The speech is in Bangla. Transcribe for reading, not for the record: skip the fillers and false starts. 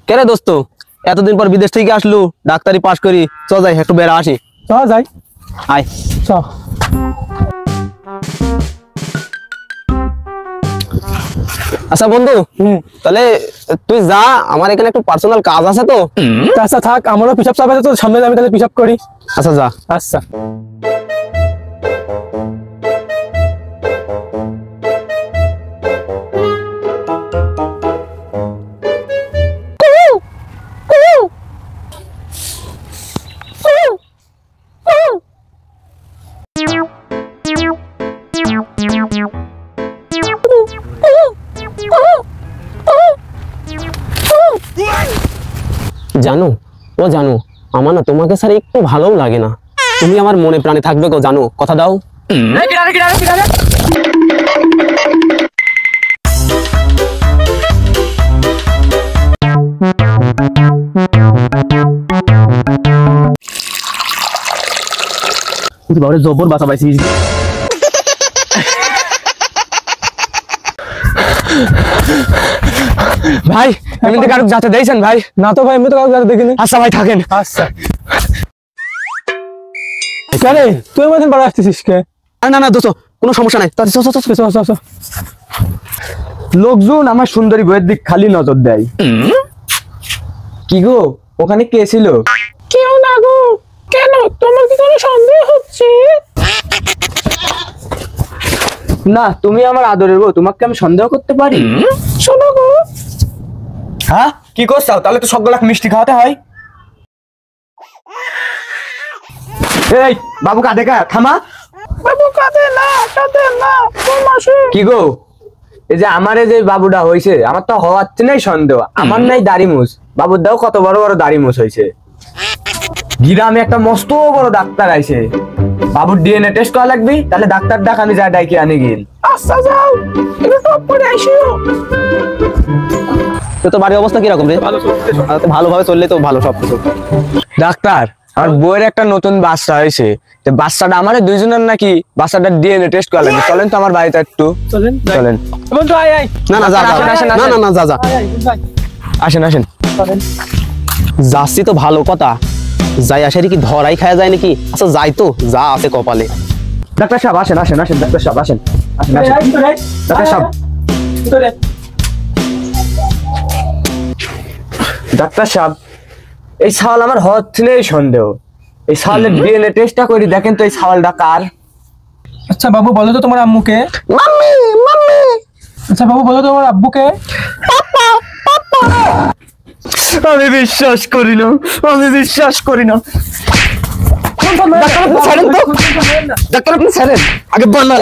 কেরে দোস্ত এতদিন পর বিদেশ থেকে আসলু ডাক্তারি পাস করি চ যাই একটু বেড়া আসি চ যাই আয় চ আচ্ছা বন্ধু তাহলে তুই যা আমার এখানে একটু পার্সোনাল কাজ আছে তো আচ্ছা থাক আমারও পিসাব চাপ আছে তো সামনে আমি তাহলে পিসাব করি আচ্ছা যা আচ্ছা জানো ও জানো আমার না তোমাকে স্যার একটু ভালোও লাগে না তুমি আমার মনে প্রাণে থাকবে গো জানো কথা দাও জবর বাঁচা পাইছি ভাই এমনিতে কারো যাতে দিয়েছেন ভাই না তো ভাই আমি তো কাউকে দেখিনি আচ্ছা ভাই থাকেন আচ্ছা কেন তুই আমাদের বাড়ি আসতেছিস কে না না দোস্ত কোনো সমস্যা নাই লোকজন আমার সুন্দরী বইয়ের দিক খালি নজর দেয় কি গো ওখানে কে ছিল? কেউ না গো কেন তোমার কি কোনো সন্দেহ হচ্ছে না তুমি আমার আদরের বউ, তোমাকে আমি সন্দেহ করতে পারি? শোনো গো হ্যাঁ কি করছাও? তাহলে তো সবগুলা মিষ্টি খাওয়াতে হয়। এই বাবু কাঁদে কা থামা। বাবু কাঁদে না কি গো এই যে আমারে যে বাবুটা হইছে আমার তো হওয়াচ্ছে নাই সন্দেহ, আমার নাই দাড়ি মুছ, বাবুর দাও কত বড় বড় দাড়ি মুছ হইছে। গ্রামে একটা মস্ত বড় ডাক্তার আইছে, বাবুর ডিএনএ টেস্ট করা লাগবে, তাহলে ডাক্তার ডাক আমি যা ডাইকে আনি গিল। আচ্ছা যাও একটু টপ করে আইসিও। তো বাড়ির অবস্থা কিরকম রে? ভালোভাবে চললে তো ভালো সব কিছু। ডাক্তার আমার বউয়ের একটা নতুন বাচ্চা হয়েছে, বাচ্চাটা আমাদের দুইজনের নাকি বাচ্চাটার ডিএনএ টেস্ট করা লাগবে, চলেন তো আমার বাড়িতে একটু চলেন। বন্ধু আয় আয় না না যা যা না না না যা যা আসেন আসেন যাচ্ছি তো ভালো কথা, যাই আসারই কি ধরাই খাওয়া যায় নাকি? আচ্ছা যাই তো যা আছে কপালে। ডাক্তার সাহেব আসেন আসেন আসেন ডাক্তার সাহেব আসেন আসেন আসেন ডাক্তার সাহেব। ডাক্তার সাহেব এই ছাওয়াল আমার হচ্ছে নেই সন্দেহ, এই ছাওয়ালের ডিএনএ টেস্টটা করি দেখেন তো এই ছাওয়ালটা কার। আচ্ছা বাবু বলো তো তোমার আম্মুকে। Mummy mummy. আচ্ছা বাবু বলো তো তোমার আব্বুকে। পাপা পাপা। আমি বিশ্বাস করি না, আমি বিশ্বাস করি না। ডাক্তার আপনি ছাড়েন তো, ডাক্তার আপনি ছাড়েন আগে বল না।